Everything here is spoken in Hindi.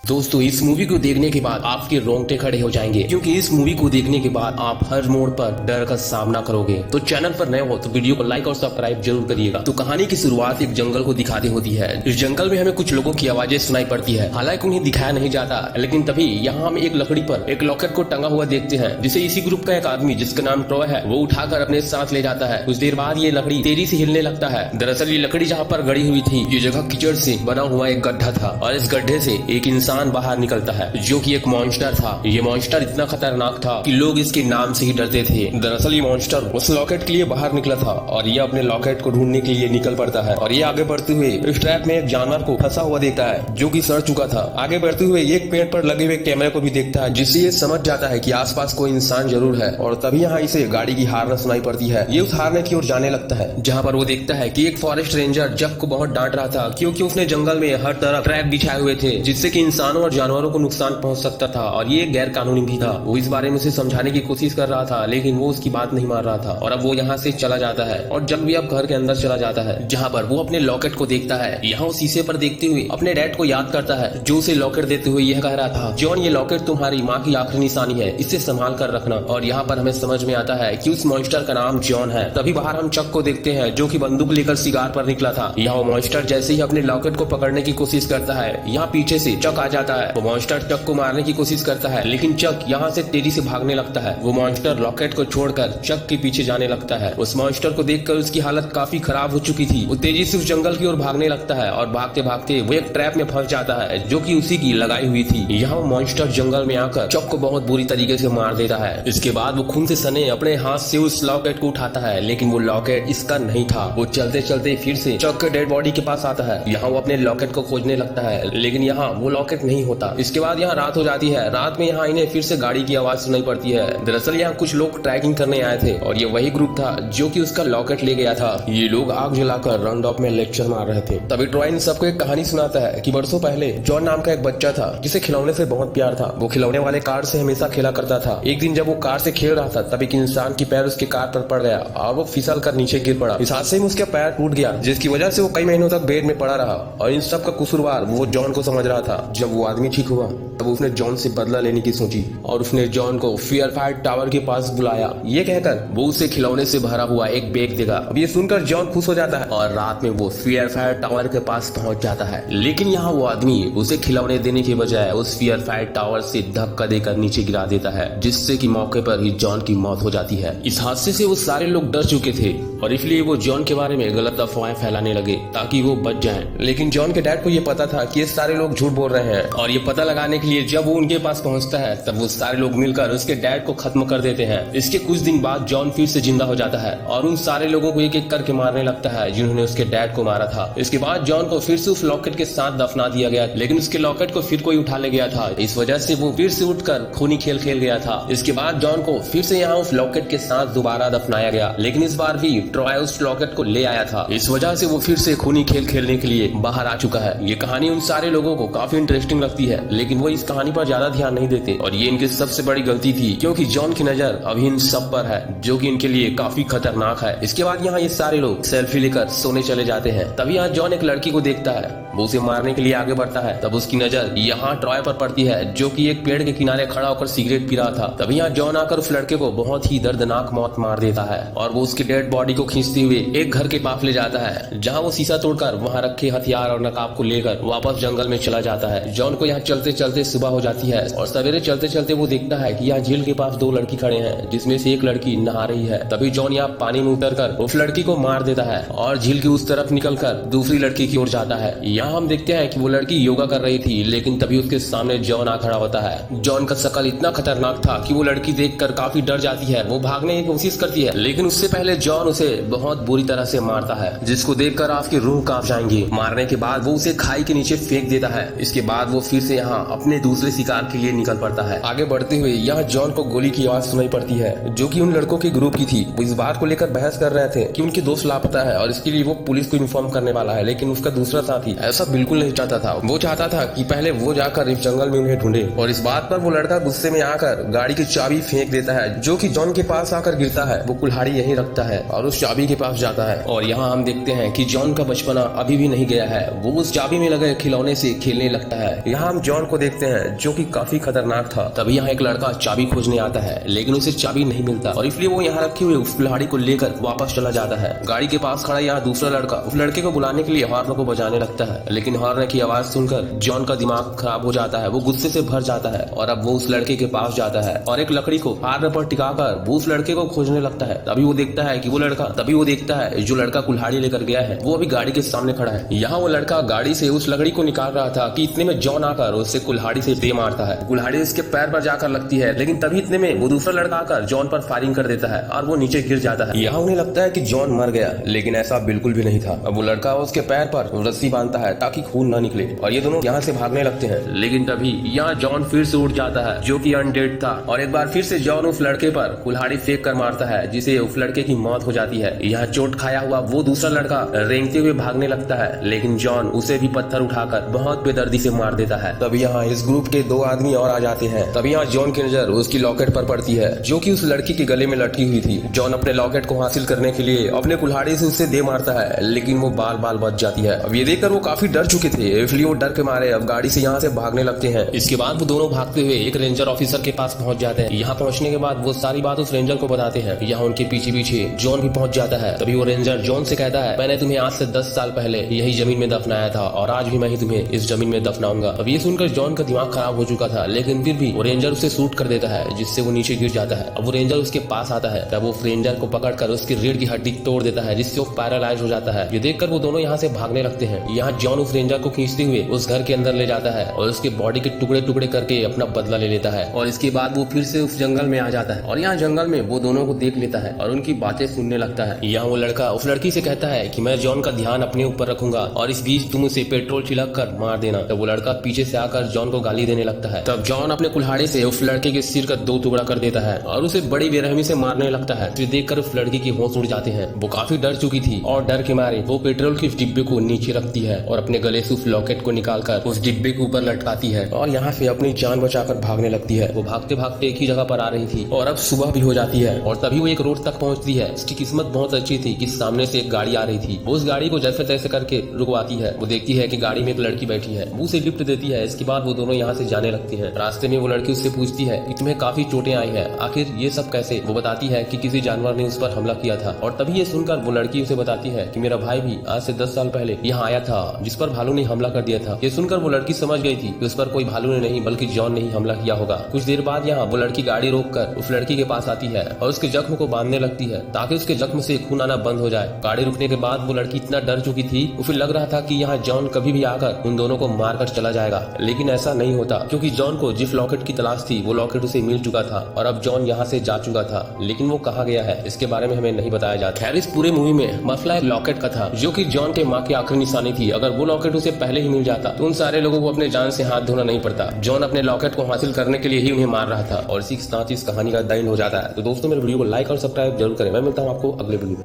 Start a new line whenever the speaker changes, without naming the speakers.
दोस्तों इस मूवी को देखने के बाद आपके रोंगटे खड़े हो जाएंगे, क्योंकि इस मूवी को देखने के बाद आप हर मोड़ पर डर का सामना करोगे। तो चैनल पर नए हो तो वीडियो को लाइक और सब्सक्राइब जरूर करिएगा। तो कहानी की शुरुआत एक जंगल को दिखाती होती है। इस जंगल में हमें कुछ लोगों की आवाजें सुनाई पड़ती है, हालांकि उन्हें दिखाया नहीं जाता, लेकिन तभी यहाँ हम एक लकड़ी पर एक लॉकेट को टंगा हुआ देखते हैं, जिसे इसी ग्रुप का एक आदमी जिसका नाम ट्रॉय है वो उठाकर अपने साथ ले जाता है। कुछ देर बाद ये लकड़ी तेजी से हिलने लगता है। दरअसल ये लकड़ी जहाँ पर गड़ी हुई थी ये जगह कीचड़ से बना हुआ एक गड्ढा था, और इस गड्ढे से एक इंसान बाहर निकलता है जो कि एक मॉन्स्टर था। ये मॉन्स्टर इतना खतरनाक था कि लोग इसके नाम से ही डरते थे। दरअसल ये मॉन्स्टर उस लॉकेट के लिए बाहर निकला था और ये अपने लॉकेट को ढूंढने के लिए निकल पड़ता है। और ये आगे बढ़ते हुए इस ट्रैप में एक जानवर को फंसा हुआ देखता है जो कि सड़ चुका था। आगे बढ़ते हुए एक पेड़ पर लगे हुए कैमरे को भी देखता है, जिससे ये समझ जाता है कि आसपास कोई इंसान जरूर है। और तभी यहाँ इसे गाड़ी की हार्न सुनाई पड़ती है। ये उस हारने की ओर जाने लगता है, जहाँ पर वो देखता है कि एक फॉरेस्ट रेंजर जब को बहुत डांट रहा था, क्योंकि उसने जंगल में हर तरफ ट्रैप बिछाए हुए थे जिससे कि इंसानों और जानवरों को नुकसान पहुंच सकता था, और ये गैर कानूनी भी था। वो इस बारे में उसे समझाने की कोशिश कर रहा था, लेकिन वो उसकी बात नहीं मान रहा था। और अब वो यहाँ से चला जाता है और जब भी अब घर के अंदर चला जाता है, जहाँ पर वो अपने लॉकेट को देखता है। यहाँ वो शीशे पर देखते हुए अपने डैड को याद करता है, जो उसे लॉकेट देते हुए यह कह रहा था, जॉन ये लॉकेट तुम्हारी माँ की आखिरी निशानी है, इसे संभाल कर रखना। और यहाँ पर हमें समझ में आता है कि उस मॉन्स्टर का नाम जॉन है। तभी बाहर हम चक को देखते हैं जो कि बंदूक लेकर शिकार पर निकला था। यहाँ मॉन्स्टर जैसे ही अपने लॉकेट को पकड़ने की कोशिश करता है, यहाँ पीछे से चक आ जाता है। वो मॉन्स्टर चक को मारने की कोशिश करता है, लेकिन चक यहाँ से तेजी से भागने लगता है। वो मॉन्स्टर लॉकेट को छोड़कर चक के पीछे जाने लगता है। उस मॉन्स्टर को देखकर उसकी हालत काफी खराब हो चुकी थी। वो तेजी से उस जंगल की ओर भागने लगता है और भागते भागते वो एक ट्रैप में फंस जाता है जो कि उसी की लगाई हुई थी। यहाँ मॉन्स्टर जंगल में आकर चक को बहुत बुरी तरीके से मार देता है। इसके बाद वो खून से सने अपने हाथ से उस लॉकेट को उठाता है, लेकिन वो लॉकेट इसका नहीं था। वो चलते चलते फिर से चक के डेड बॉडी के पास आता है। यहाँ वो अपने लॉकेट को खोजने लगता है, लेकिन यहाँ वो लॉकेट नहीं होता। इसके बाद यहाँ रात हो जाती है। रात में यहाँ इन्हें फिर से गाड़ी की आवाज सुनाई पड़ती है। दरअसल यहाँ कुछ लोग ट्रैकिंग करने आए थे और ये वही ग्रुप था जो कि उसका लॉकेट ले गया था। ये लोग आग जलाकर राउंड ऑफ में लेक्चर मार रहे थे। तभी ट्रॉय इन सबको एक कहानी सुनाता है कि बरसों पहले जॉन नाम का एक बच्चा था जिसे खिलौने से बहुत प्यार था। वो खिलौने वाले कार से हमेशा खेला करता था। एक दिन जब वो कार से खेल रहा था तब एक इंसान की पैर उसके कार पर पड़ गया और वो फिसल कर नीचे गिर पड़ा। इस हादसे में उसका पैर टूट गया, जिसकी वजह से वो कई महीनों तक बेड में पड़ा रहा। और इन सब का कसूरवार वो जॉन को समझ रहा था। जब वो आदमी ठीक हुआ तब उसने जॉन से बदला लेने की सोची और उसने जॉन को फियर फायर टावर के पास बुलाया। ये कहकर वो उसे खिलौने से भरा हुआ एक बैग देगा। अब ये सुनकर जॉन खुश हो जाता है और रात में वो फियर फायर टावर के पास पहुंच जाता है। लेकिन यहाँ वो आदमी उसे खिलौने देने के बजाय उस फियर फायर टावर से धक्का देकर नीचे गिरा देता है, जिससे कि मौके पर ही जॉन की मौत हो जाती है। इस हादसे से वो सारे लोग डर चुके थे और इसलिए वो जॉन के बारे में गलत अफवाहें फैलाने लगे ताकि वो बच जाएं। लेकिन जॉन के डैड को ये पता था कि ये सारे लोग झूठ बोल रहे हैं, और ये पता लगाने के लिए जब वो उनके पास पहुंचता है तब वो सारे लोग मिलकर उसके डैड को खत्म कर देते हैं। इसके कुछ दिन बाद जॉन फिर से जिंदा हो जाता है और उन सारे लोगों को एक एक करके मारने लगता है जिन्होंने उसके डैड को मारा था। इसके बाद जॉन को फिर से उस लॉकेट के साथ दफना दिया गया, लेकिन उसके लॉकेट को फिर कोई उठा ले गया था। इस वजह से वो फिर से उठकर खूनी खेल खेल गया था। इसके बाद जॉन को फिर से यहाँ उस लॉकेट के साथ दोबारा दफनाया गया, लेकिन इस बार भी ट्रॉय उस लॉकेट को ले आया था। इस वजह से वो फिर से खूनी खेल खेलने के लिए बाहर आ चुका है। ये कहानी उन सारे लोगों को काफी इंटरेस्टिंग लगती है, लेकिन वो इस कहानी पर ज्यादा ध्यान नहीं देते, और ये इनकी सबसे बड़ी गलती थी, क्योंकि जॉन की नजर अभी इन सब पर है जो कि इनके लिए काफी खतरनाक है। इसके बाद यहाँ ये सारे लोग सेल्फी लेकर सोने चले जाते हैं। तभी यहाँ जॉन एक लड़की को देखता है, वो उसे मारने के लिए आगे बढ़ता है। तब उसकी नजर यहाँ ट्रॉय पर पड़ती है जो कि एक पेड़ के किनारे खड़ा होकर सिगरेट पी रहा था। तभी यहाँ जॉन आकर उस लड़के को बहुत ही दर्दनाक मौत मार देता है और वो उसकी डेड बॉडी को खींचते हुए एक घर के पास ले जाता है, जहाँ वो शीशा तोड़कर वहाँ रखे हथियार और नकाब को लेकर वापस जंगल में चला जाता है। जॉन को यहाँ चलते चलते सुबह हो जाती है और सवेरे चलते चलते वो देखता है कि यहाँ झील के पास दो लड़की खड़े हैं, जिसमें से एक लड़की नहा रही है। तभी जॉन यहाँ पानी में उतरकर उस लड़की को मार देता है और झील की उस तरफ निकलकर दूसरी लड़की की ओर जाता है। यहाँ हम देखते हैं कि वो लड़की योगा कर रही थी, लेकिन तभी उसके सामने जॉन आ खड़ा होता है। जॉन का शकल इतना खतरनाक था कि वो लड़की देखकर काफी डर जाती है। वो भागने की कोशिश करती है, लेकिन उससे पहले जॉन उसे बहुत बुरी तरह से मारता है, जिसको देखकर आपकी रूह कांप जाएंगी। मारने के बाद वो उसे खाई के नीचे फेंक देता है। इसके बाद वो फिर से यहाँ अपने दूसरे शिकार के लिए निकल पड़ता है। आगे बढ़ते हुए यहाँ जॉन को गोली की आवाज सुनाई पड़ती है जो कि उन लड़कों के ग्रुप की थी। वो इस बात को लेकर बहस कर रहे थे कि उनके दोस्त लापता है और इसके लिए वो पुलिस को इन्फॉर्म करने वाला है, लेकिन उसका दूसरा साथी ऐसा बिल्कुल नहीं चाहता था। वो चाहता था कि पहले वो जाकर इस जंगल में उन्हें ढूंढे, और इस बात पर वो लड़का गुस्से में आकर गाड़ी की चाबी फेंक देता है जो कि जॉन के पास आकर गिरता है। वो कुल्हाड़ी यहीं रखता है और उस उस चाबी के पास जाता है और यहाँ हम देखते हैं कि जॉन का बचपना अभी भी नहीं गया है। वो उस चाबी में लगे खिलौने से खेलने लगता है। यहाँ हम जॉन को देखते हैं जो कि काफी खतरनाक था। तभी यहाँ एक लड़का चाबी खोजने आता है, लेकिन उसे चाबी नहीं मिलता और इसलिए वो यहाँ रखे हुए उस कुल्हाड़ी को लेकर वापस चला जाता है। गाड़ी के पास खड़ा यहाँ दूसरा लड़का उस लड़के को बुलाने के लिए हॉर्न को बजाने लगता है, लेकिन हॉर्न की आवाज सुनकर जॉन का दिमाग खराब हो जाता है। वो गुस्से से भर जाता है और अब वो उस लड़के के पास जाता है और एक लकड़ी को हॉर्न पर टिकाकर वो उस लड़के को खोजने लगता है। तभी वो देखता है जो लड़का कुल्हाड़ी लेकर गया है वो अभी गाड़ी के सामने खड़ा है। यहाँ वो लड़का गाड़ी से उस लकड़ी को निकाल रहा था कि इतने में जॉन आकर उससे कुल्हाड़ी से दे मारता है। कुल्हाड़ी उसके पैर पर जाकर लगती है, लेकिन तभी इतने में वो दूसरा लड़का आकर जॉन पर फायरिंग कर देता है और वो नीचे गिर जाता है। यहाँ उन्हें लगता है कि जॉन मर गया, लेकिन ऐसा बिल्कुल भी नहीं था। अब वो लड़का उसके पैर पर रस्सी बांधता है ताकि खून न निकले और ये दोनों यहाँ से भागने लगते हैं। लेकिन तभी यहाँ जॉन फिर से उठ जाता है जो कि अनडेड था और एक बार फिर से जॉन उस लड़के पर कुल्हाड़ी फेंक कर मारता है, जिसे उस लड़के की मौत हो जाती है। यहाँ चोट खाया हुआ वो दूसरा लड़का रेंगते हुए भागने लगता है, लेकिन जॉन उसे भी पत्थर उठाकर बहुत बेदर्दी से मार देता है। तभी यहाँ इस ग्रुप के दो आदमी और आ जाते हैं। तभी यहाँ जॉन की नजर उसकी लॉकेट पर पड़ती है जो कि उस लड़की के गले में लटकी हुई थी। जॉन अपने लॉकेट को हासिल करने के लिए अपने कुल्हाड़ी से उसे दे मारता है, लेकिन वो बाल बाल बच जाती है। अब ये देखकर वो काफी डर चुके थे, इसलिए वो डर के मारे अब गाड़ी से यहाँ से भागने लगते हैं। इसके बाद वो दोनों भागते हुए एक रेंजर ऑफिसर के पास पहुंच जाते हैं। यहाँ पहुंचने के बाद वो सारी बात उस रेंजर को बताते हैं। यहाँ उनके पीछे पीछे जॉन भी पहुंच जाता है। तभी वो रेंजर जॉन से कहता है, मैंने तुम्हें आज से 10 साल पहले यही जमीन में दफनाया था और आज भी मैं ही तुम्हें इस जमीन में दफनाऊंगा। अब ये सुनकर जॉन का दिमाग खराब हो चुका था, लेकिन फिर भी वो रेंजर उसे शूट कर देता है, जिससे वो नीचे गिर जाता है। अब वो रेंजर उसके पास आता है, तब वो रेंजर को पकड़कर उसकी रीढ़ की हड्डी तोड़ देता है, जिससे वो पैरालाइज हो जाता है। ये देखकर वो दोनों यहाँ से भागने लगते हैं। यहाँ जॉन उस रेंजर को खींचते हुए उस घर के अंदर ले जाता है और उसके बॉडी के टुकड़े टुकड़े करके अपना बदला ले लेता है और इसके बाद वो फिर से उस जंगल में आ जाता है और यहाँ जंगल में वो दोनों को देख लेता है और उनकी बातें सुनने लगता है। यहाँ वो लड़का उस लड़की से कहता है कि मैं जॉन का ध्यान अपने ऊपर रखूंगा और इस बीच तुम उसे पेट्रोल छिड़क कर मार देना। तब वो लड़का पीछे से आकर जॉन को गाली देने लगता है। तब जॉन अपने कुल्हाड़ी से उस लड़के के सिर का 2 टुकड़ा कर देता है और उसे बड़ी बेरहमी से मारने लगता है। फिर देखकर उस लड़की की होश उड़ जाते हैं। वो काफी डर चुकी थी और डर के मारे वो पेट्रोल के डिब्बे को नीचे रखती है और अपने गले से उस लॉकेट को निकालकर उस डिब्बे के ऊपर लटकाती है और यहाँ से अपनी जान बचाकर भागने लगती है। वो भागते भागते एक ही जगह पर आ रही थी और अब सुबह भी हो जाती है और तभी वो एक रोड तक पहुंचती है। उसकी किस्मत बहुत अच्छी थी कि सामने से एक गाड़ी आ रही थी। वो उस गाड़ी को जैसे तैसे करके रुकवाती है। वो देखती है कि गाड़ी में एक लड़की बैठी है, वो उसे लिफ्ट देती है। इसके बाद वो दोनों यहाँ से जाने लगती हैं। रास्ते में वो लड़की उससे पूछती है कि तुम्हें काफी चोटें आई हैं, आखिर ये सब कैसे? वो बताती है कि किसी जानवर ने उस पर हमला किया था और तभी ये सुनकर वो लड़की उसे बताती है कि मेरा भाई भी आज से 10 साल पहले यहाँ आया था जिस पर भालू ने हमला कर दिया था। ये सुनकर वो लड़की समझ गई थी कि उस पर कोई भालू ने नहीं बल्कि जॉन ने ही हमला किया होगा। कुछ देर बाद यहाँ वो लड़की गाड़ी रोककर उस लड़की के पास आती है और उसके जख्म को बांधने लगती है ताकि उसके जख्म से खून आना बंद हो जाए। गाड़ी रुकने के बाद वो लड़की इतना डर चुकी थी, उसे लग रहा था कि यहाँ जॉन कभी भी आकर उन दोनों को मारकर चला जाएगा, लेकिन ऐसा नहीं होता क्योंकि जॉन को जिस लॉकेट की तलाश थी वो लॉकेट उसे मिल चुका था और अब जॉन यहाँ से जा चुका था, लेकिन वो कहाँ गया है इसके बारे में हमें नहीं बताया जाता। खैर, इस पूरे मूवी में मसला एक लॉकेट का था जो कि जॉन के माँ की आखिरी निशानी थी। अगर वो लॉकेट उसे पहले ही मिल जाता तो उन सारे लोगों को अपने जान से हाथ धोना नहीं पड़ता। जॉन अपने लॉकेट को हासिल करने के लिए ही उन्हें मार रहा था और इसी के साथ इस कहानी का एंड हो जाता है। तो दोस्तों, मेरे वीडियो को लाइक और सब्सक्राइब जरूर करें। मैं मिलता हूँ आपको अगले वीडियो में।